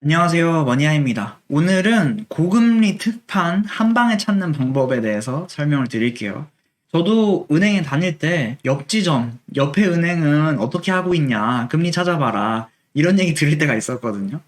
안녕하세요, 머니아입니다. 오늘은 고금리 특판 한 방에 찾는 방법에 대해서 설명을 드릴게요. 저도 은행에 다닐 때 옆지점, 옆에 은행은 어떻게 하고 있냐, 금리 찾아봐라, 이런 얘기 들을 때가 있었거든요.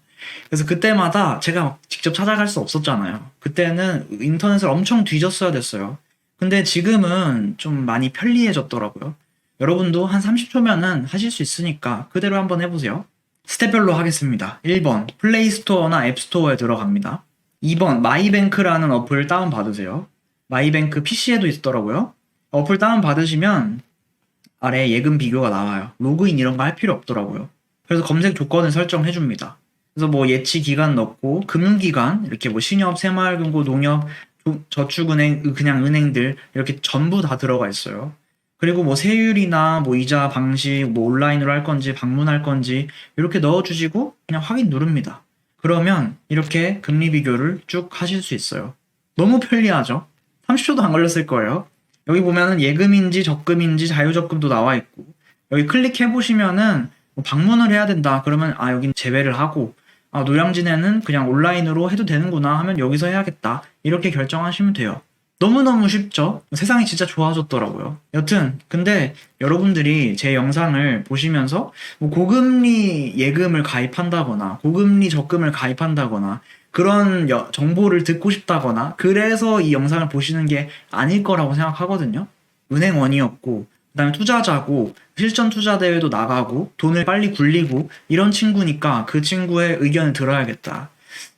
그래서 그때마다 제가 막 직접 찾아갈 수 없었잖아요. 그때는 인터넷을 엄청 뒤졌어야 됐어요. 근데 지금은 좀 많이 편리해졌더라고요. 여러분도 한 30초면은 하실 수 있으니까 그대로 한번 해보세요. 스텝별로 하겠습니다. 1번 플레이스토어나 앱스토어에 들어갑니다. 2번 마이뱅크라는 어플 다운받으세요. 마이뱅크 PC에도 있더라고요. 어플 다운받으시면 아래 예금 비교가 나와요. 로그인 이런 거 할 필요 없더라고요. 그래서 검색 조건을 설정해줍니다. 그래서 뭐 예치 기간 넣고 금융기관 이렇게 뭐 신협, 새마을금고, 농협, 저축은행, 그냥 은행들 이렇게 전부 다 들어가 있어요. 그리고 뭐 세율이나 뭐 이자 방식, 뭐 온라인으로 할 건지 방문할 건지 이렇게 넣어주시고 그냥 확인 누릅니다. 그러면 이렇게 금리 비교를 쭉 하실 수 있어요. 너무 편리하죠? 30초도 안 걸렸을 거예요. 여기 보면은 예금인지 적금인지 자유적금도 나와 있고 여기 클릭해 보시면은 뭐 방문을 해야 된다 그러면 여긴 제외를 하고 노량진에는 그냥 온라인으로 해도 되는구나 하면 여기서 해야겠다 이렇게 결정하시면 돼요. 너무너무 쉽죠? 세상이 진짜 좋아졌더라고요. 여튼 근데 여러분들이 제 영상을 보시면서 뭐 고금리 예금을 가입한다거나 고금리 적금을 가입한다거나 그런 정보를 듣고 싶다거나 그래서 이 영상을 보시는 게 아닐 거라고 생각하거든요. 은행원이었고 그다음에 투자자고 실전 투자 대회도 나가고 돈을 빨리 굴리고 이런 친구니까 그 친구의 의견을 들어야겠다.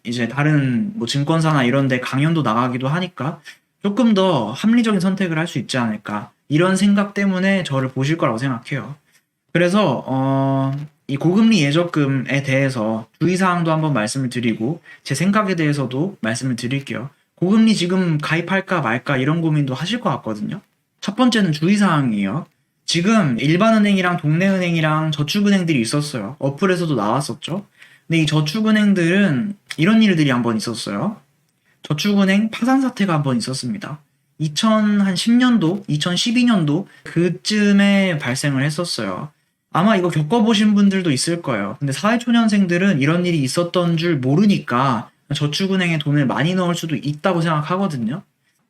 이제 다른 뭐 증권사나 이런 데 강연도 나가기도 하니까 조금 더 합리적인 선택을 할 수 있지 않을까. 이런 생각 때문에 저를 보실 거라고 생각해요. 그래서 이 고금리 예적금에 대해서 주의사항도 한번 말씀을 드리고 제 생각에 대해서도 말씀을 드릴게요. 고금리 지금 가입할까 말까 이런 고민도 하실 것 같거든요. 첫 번째는 주의사항이에요. 지금 일반은행이랑 동네은행이랑 저축은행들이 있었어요. 어플에서도 나왔었죠. 근데 이 저축은행들은 이런 일들이 한번 있었어요. 저축은행 파산 사태가 한번 있었습니다. 2010년도, 2012년도 그쯤에 발생을 했었어요. 아마 이거 겪어보신 분들도 있을 거예요. 근데 사회초년생들은 이런 일이 있었던 줄 모르니까 저축은행에 돈을 많이 넣을 수도 있다고 생각하거든요.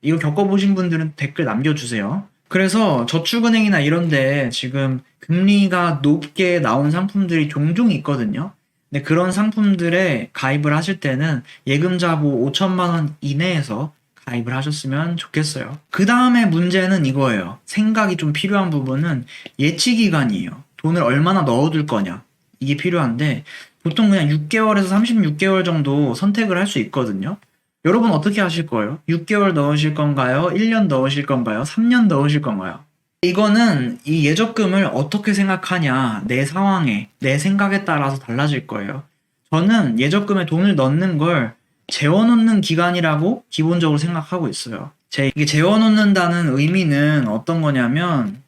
이거 겪어보신 분들은 댓글 남겨주세요. 그래서 저축은행이나 이런데 지금 금리가 높게 나온 상품들이 종종 있거든요. 근데 그런 상품들에 가입을 하실 때는 예금자보 5천만 원 이내에서 가입을 하셨으면 좋겠어요. 그 다음에 문제는 이거예요. 생각이 좀 필요한 부분은 예치 기간이에요. 돈을 얼마나 넣어둘 거냐. 이게 필요한데 보통 그냥 6개월에서 36개월 정도 선택을 할 수 있거든요. 여러분 어떻게 하실 거예요? 6개월 넣으실 건가요? 1년 넣으실 건가요? 3년 넣으실 건가요? 이거는 이 예적금을 어떻게 생각하냐, 내 상황에, 내 생각에 따라서 달라질 거예요. 저는 예적금에 돈을 넣는 걸 재워놓는 기간이라고 기본적으로 생각하고 있어요. 이게 재워놓는다는 의미는 어떤 거냐면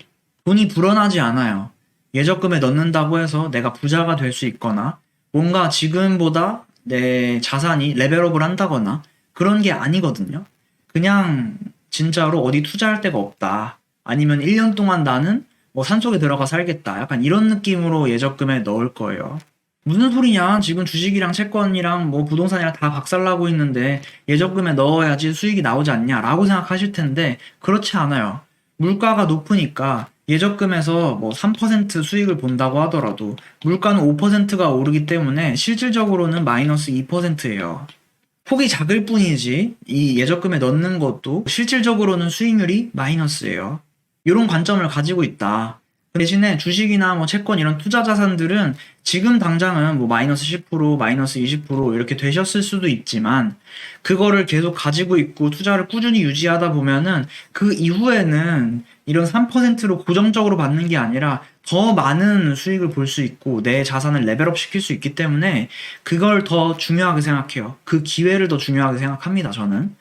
돈이 불어나지 않아요. 예적금에 넣는다고 해서 내가 부자가 될 수 있거나 뭔가 지금보다 내 자산이 레벨업을 한다거나 그런 게 아니거든요. 그냥 진짜로 어디 투자할 데가 없다. 아니면 1년 동안 나는 뭐 산속에 들어가 살겠다. 약간 이런 느낌으로 예적금에 넣을 거예요. 무슨 소리냐? 지금 주식이랑 채권이랑 뭐 부동산이랑 다 박살나고 있는데 예적금에 넣어야지 수익이 나오지 않냐? 라고 생각하실 텐데 그렇지 않아요. 물가가 높으니까 예적금에서 뭐 3% 수익을 본다고 하더라도 물가는 5%가 오르기 때문에 실질적으로는 마이너스 2%예요. 폭이 작을 뿐이지 이 예적금에 넣는 것도 실질적으로는 수익률이 마이너스예요. 이런 관점을 가지고 있다. 그 대신에 주식이나 뭐 채권 이런 투자 자산들은 지금 당장은 뭐 마이너스 10%, 마이너스 20% 이렇게 되셨을 수도 있지만 그거를 계속 가지고 있고 투자를 꾸준히 유지하다 보면은 그 이후에는 이런 3%로 고정적으로 받는 게 아니라 더 많은 수익을 볼 수 있고 내 자산을 레벨업 시킬 수 있기 때문에 그걸 더 중요하게 생각해요. 그 기회를 더 중요하게 생각합니다, 저는.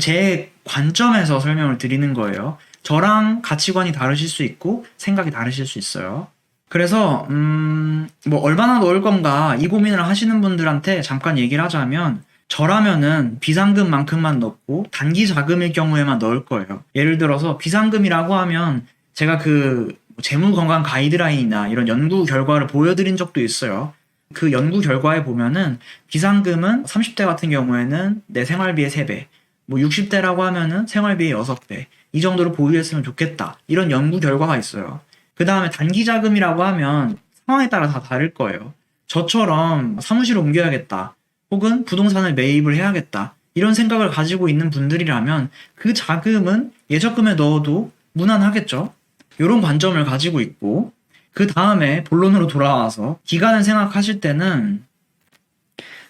제 관점에서 설명을 드리는 거예요. 저랑 가치관이 다르실 수 있고 생각이 다르실 수 있어요. 그래서 뭐 얼마나 넣을 건가 이 고민을 하시는 분들한테 잠깐 얘기를 하자면 저라면은 비상금만큼만 넣고 단기 자금일 경우에만 넣을 거예요. 예를 들어서 비상금이라고 하면 제가 그 재무 건강 가이드라인이나 이런 연구 결과를 보여드린 적도 있어요. 그 연구 결과에 보면은 비상금은 30대 같은 경우에는 내 생활비의 3배, 뭐 60대라고 하면은 생활비의 6배, 이 정도로 보유했으면 좋겠다. 이런 연구 결과가 있어요. 그 다음에 단기 자금이라고 하면 상황에 따라 다 다를 거예요. 저처럼 사무실을 옮겨야겠다. 혹은 부동산을 매입을 해야겠다. 이런 생각을 가지고 있는 분들이라면 그 자금은 예적금에 넣어도 무난하겠죠? 이런 관점을 가지고 있고, 그 다음에 본론으로 돌아와서 기간을 생각하실 때는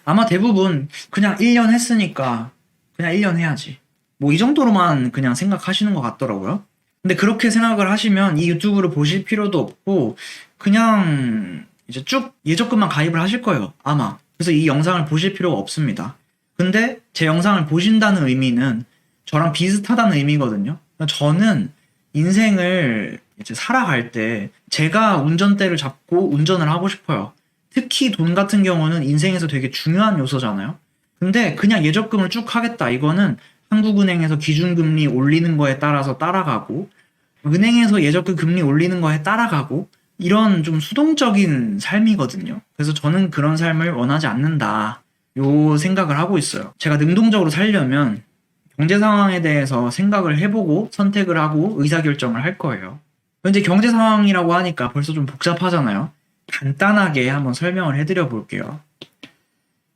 아마 대부분 그냥 1년 했으니까 그냥 1년 해야지. 뭐 이 정도로만 그냥 생각하시는 것 같더라고요. 근데 그렇게 생각을 하시면 이 유튜브를 보실 필요도 없고 그냥 이제 쭉 예적금만 가입을 하실 거예요. 아마. 그래서 이 영상을 보실 필요가 없습니다. 근데 제 영상을 보신다는 의미는 저랑 비슷하다는 의미거든요. 저는 인생을 이제 살아갈 때 제가 운전대를 잡고 운전을 하고 싶어요. 특히 돈 같은 경우는 인생에서 되게 중요한 요소잖아요. 근데 그냥 예적금을 쭉 하겠다. 이거는 한국은행에서 기준금리 올리는 거에 따라서 따라가고, 은행에서 예적금 금리 올리는 거에 따라가고, 이런 좀 수동적인 삶이거든요. 그래서 저는 그런 삶을 원하지 않는다. 요 생각을 하고 있어요. 제가 능동적으로 살려면 경제 상황에 대해서 생각을 해보고 선택을 하고 의사결정을 할 거예요. 현재 경제 상황이라고 하니까 벌써 좀 복잡하잖아요. 간단하게 한번 설명을 해드려 볼게요.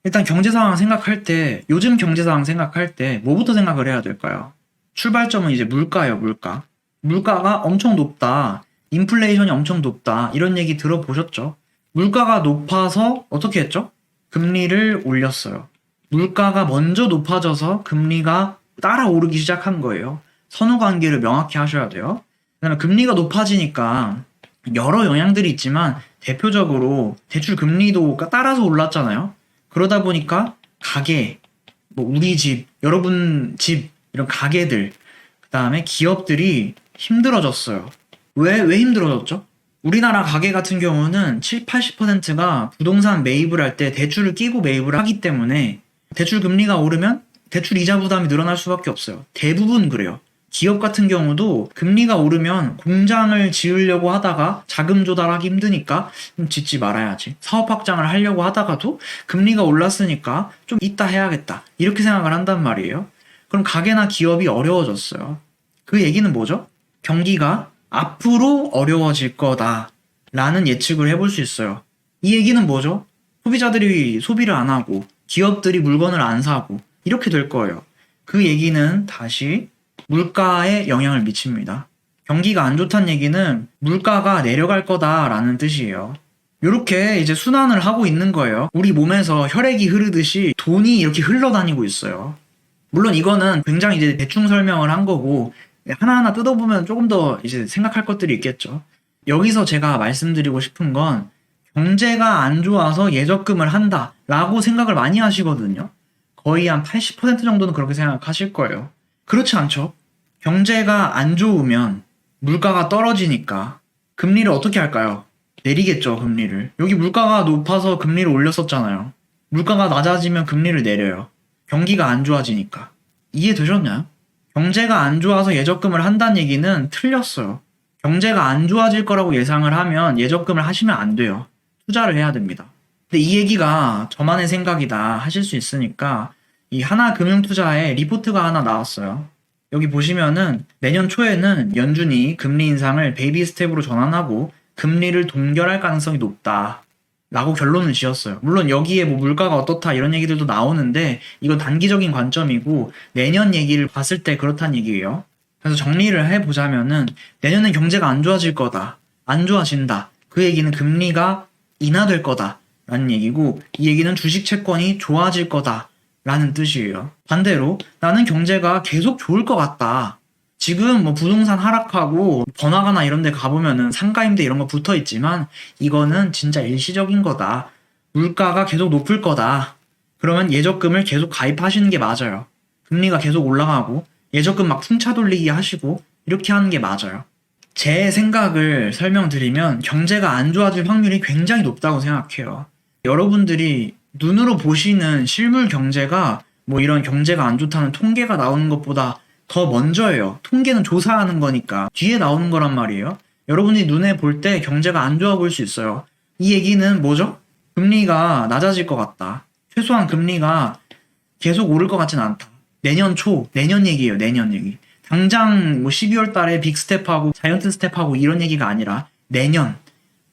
일단 경제 상황 생각할 때, 요즘 경제 상황 생각할 때 뭐부터 생각을 해야 될까요? 출발점은 이제 물가예요, 물가. 물가가 엄청 높다. 인플레이션이 엄청 높다. 이런 얘기 들어보셨죠? 물가가 높아서 어떻게 했죠? 금리를 올렸어요. 물가가 먼저 높아져서 금리가 따라 오르기 시작한 거예요. 선후 관계를 명확히 하셔야 돼요. 그다음에 금리가 높아지니까 여러 영향들이 있지만 대표적으로 대출 금리도 따라서 올랐잖아요. 그러다 보니까 가게, 뭐 우리 집, 여러분 집 이런 가게들, 그다음에 기업들이 힘들어졌어요. 왜 힘들어졌죠? 우리나라 가게 같은 경우는 7, 80%가 부동산 매입을 할 때 대출을 끼고 매입을 하기 때문에 대출 금리가 오르면 대출 이자 부담이 늘어날 수밖에 없어요. 대부분 그래요. 기업 같은 경우도 금리가 오르면 공장을 지으려고 하다가 자금 조달하기 힘드니까 좀 짓지 말아야지. 사업 확장을 하려고 하다가도 금리가 올랐으니까 좀 이따 해야겠다. 이렇게 생각을 한단 말이에요. 그럼 가게나 기업이 어려워졌어요. 그 얘기는 뭐죠? 경기가 앞으로 어려워질 거다라는 예측을 해볼 수 있어요. 이 얘기는 뭐죠? 소비자들이 소비를 안 하고 기업들이 물건을 안 사고 이렇게 될 거예요. 그 얘기는 다시 물가에 영향을 미칩니다. 경기가 안 좋다는 얘기는 물가가 내려갈 거다라는 뜻이에요. 이렇게 이제 순환을 하고 있는 거예요. 우리 몸에서 혈액이 흐르듯이 돈이 이렇게 흘러다니고 있어요. 물론 이거는 굉장히 이제 대충 설명을 한 거고 하나하나 뜯어보면 조금 더 이제 생각할 것들이 있겠죠. 여기서 제가 말씀드리고 싶은 건 경제가 안 좋아서 예적금을 한다라고 생각을 많이 하시거든요. 거의 한 80% 정도는 그렇게 생각하실 거예요. 그렇지 않죠? 경제가 안 좋으면 물가가 떨어지니까 금리를 어떻게 할까요? 내리겠죠, 금리를. 여기 물가가 높아서 금리를 올렸었잖아요. 물가가 낮아지면 금리를 내려요. 경기가 안 좋아지니까. 이해되셨나요? 경제가 안 좋아서 예적금을 한다는 얘기는 틀렸어요. 경제가 안 좋아질 거라고 예상을 하면 예적금을 하시면 안 돼요. 투자를 해야 됩니다. 근데 이 얘기가 저만의 생각이다 하실 수 있으니까 이 하나금융투자에 리포트가 하나 나왔어요. 여기 보시면은 내년 초에는 연준이 금리 인상을 베이비 스텝으로 전환하고 금리를 동결할 가능성이 높다 라고 결론을 지었어요. 물론 여기에 뭐 물가가 어떻다 이런 얘기들도 나오는데 이건 단기적인 관점이고 내년 얘기를 봤을 때 그렇다는 얘기예요. 그래서 정리를 해보자면은 내년엔 경제가 안 좋아질 거다. 안 좋아진다. 그 얘기는 금리가 인하될 거다 라는 얘기고 이 얘기는 주식 채권이 좋아질 거다 라는 뜻이에요. 반대로 나는 경제가 계속 좋을 것 같다. 지금 뭐 부동산 하락하고 번화가나 이런 데 가보면은 상가임대 이런 거 붙어 있지만 이거는 진짜 일시적인 거다. 물가가 계속 높을 거다. 그러면 예적금을 계속 가입하시는 게 맞아요. 금리가 계속 올라가고 예적금 막 풍차 돌리기 하시고 이렇게 하는 게 맞아요. 제 생각을 설명드리면 경제가 안 좋아질 확률이 굉장히 높다고 생각해요. 여러분들이 눈으로 보시는 실물 경제가 뭐 이런 경제가 안 좋다는 통계가 나오는 것보다 더 먼저예요. 통계는 조사하는 거니까 뒤에 나오는 거란 말이에요. 여러분이 눈에 볼 때 경제가 안 좋아 보일 수 있어요. 이 얘기는 뭐죠? 금리가 낮아질 것 같다. 최소한 금리가 계속 오를 것 같진 않다. 내년 초, 내년 얘기예요, 내년 얘기. 당장 뭐 12월 달에 빅 스텝하고 자이언트 스텝하고 이런 얘기가 아니라 내년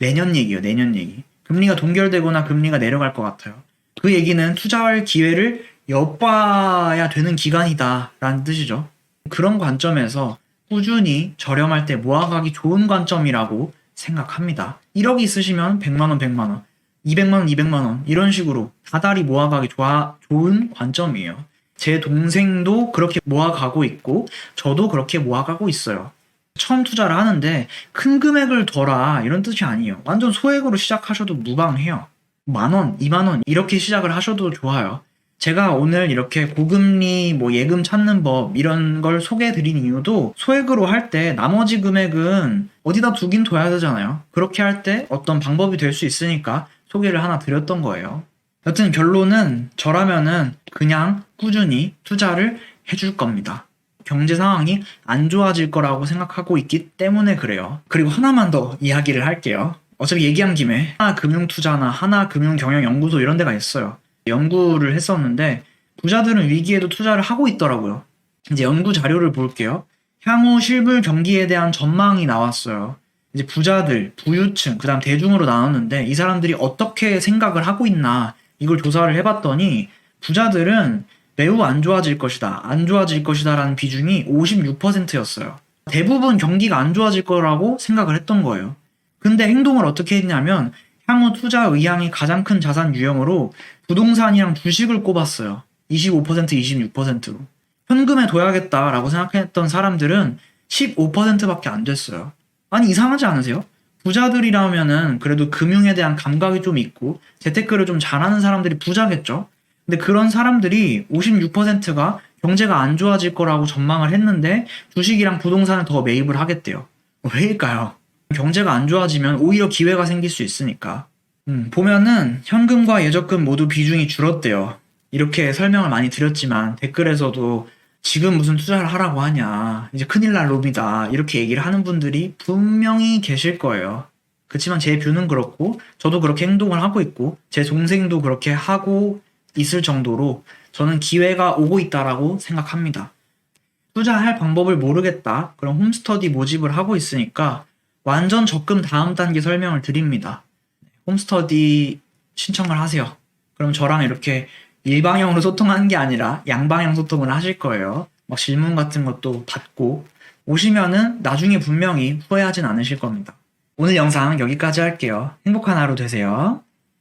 얘기예요, 내년 얘기. 금리가 동결되거나 금리가 내려갈 것 같아요. 그 얘기는 투자할 기회를 엿봐야 되는 기간이다 라는 뜻이죠. 그런 관점에서 꾸준히 저렴할 때 모아가기 좋은 관점이라고 생각합니다. 1억 있으시면 100만원, 100만원, 200만원, 200만원 이런 식으로 다달이 모아가기 좋은 관점이에요. 제 동생도 그렇게 모아가고 있고 저도 그렇게 모아가고 있어요. 처음 투자를 하는데 큰 금액을 둬라 이런 뜻이 아니에요. 완전 소액으로 시작하셔도 무방해요. 만원, 2만원 이렇게 시작을 하셔도 좋아요. 제가 오늘 이렇게 고금리 뭐 예금 찾는 법 이런 걸 소개해 드린 이유도 소액으로 할 때 나머지 금액은 어디다 두긴 둬야 되잖아요. 그렇게 할 때 어떤 방법이 될 수 있으니까 소개를 하나 드렸던 거예요. 여튼 결론은 저라면은 그냥 꾸준히 투자를 해줄 겁니다. 경제 상황이 안 좋아질 거라고 생각하고 있기 때문에 그래요. 그리고 하나만 더 이야기를 할게요. 어차피 얘기한 김에 하나금융투자나 하나금융경영연구소 이런 데가 있어요. 연구를 했었는데 부자들은 위기에도 투자를 하고 있더라고요. 이제 연구 자료를 볼게요. 향후 실물 경기에 대한 전망이 나왔어요. 이제 부자들, 부유층, 그다음 대중으로 나눴는데 이 사람들이 어떻게 생각을 하고 있나 이걸 조사를 해봤더니 부자들은 매우 안 좋아질 것이다, 안 좋아질 것이다 라는 비중이 56%였어요. 대부분 경기가 안 좋아질 거라고 생각을 했던 거예요. 근데 행동을 어떻게 했냐면 향후 투자 의향이 가장 큰 자산 유형으로 부동산이랑 주식을 꼽았어요. 25%, 26%로. 현금에 둬야겠다라고 생각했던 사람들은 15%밖에 안 됐어요. 아니 이상하지 않으세요? 부자들이라면은 그래도 금융에 대한 감각이 좀 있고 재테크를 좀 잘하는 사람들이 부자겠죠? 근데 그런 사람들이 56%가 경제가 안 좋아질 거라고 전망을 했는데 주식이랑 부동산을 더 매입을 하겠대요. 왜일까요? 경제가 안 좋아지면 오히려 기회가 생길 수 있으니까. 보면은 현금과 예적금 모두 비중이 줄었대요. 이렇게 설명을 많이 드렸지만 댓글에서도 지금 무슨 투자를 하라고 하냐, 이제 큰일 날 놈이다 이렇게 얘기를 하는 분들이 분명히 계실 거예요. 그렇지만 제 뷰는 그렇고 저도 그렇게 행동을 하고 있고 제 동생도 그렇게 하고 있을 정도로 저는 기회가 오고 있다라고 생각합니다. 투자할 방법을 모르겠다, 그럼 홈스터디 모집을 하고 있으니까 완전 적금 다음 단계 설명을 드립니다. 홈스터디 신청을 하세요. 그럼 저랑 이렇게 일방향으로 소통하는 게 아니라 양방향 소통을 하실 거예요. 막 질문 같은 것도 받고 오시면은 나중에 분명히 후회하진 않으실 겁니다. 오늘 영상 여기까지 할게요. 행복한 하루 되세요.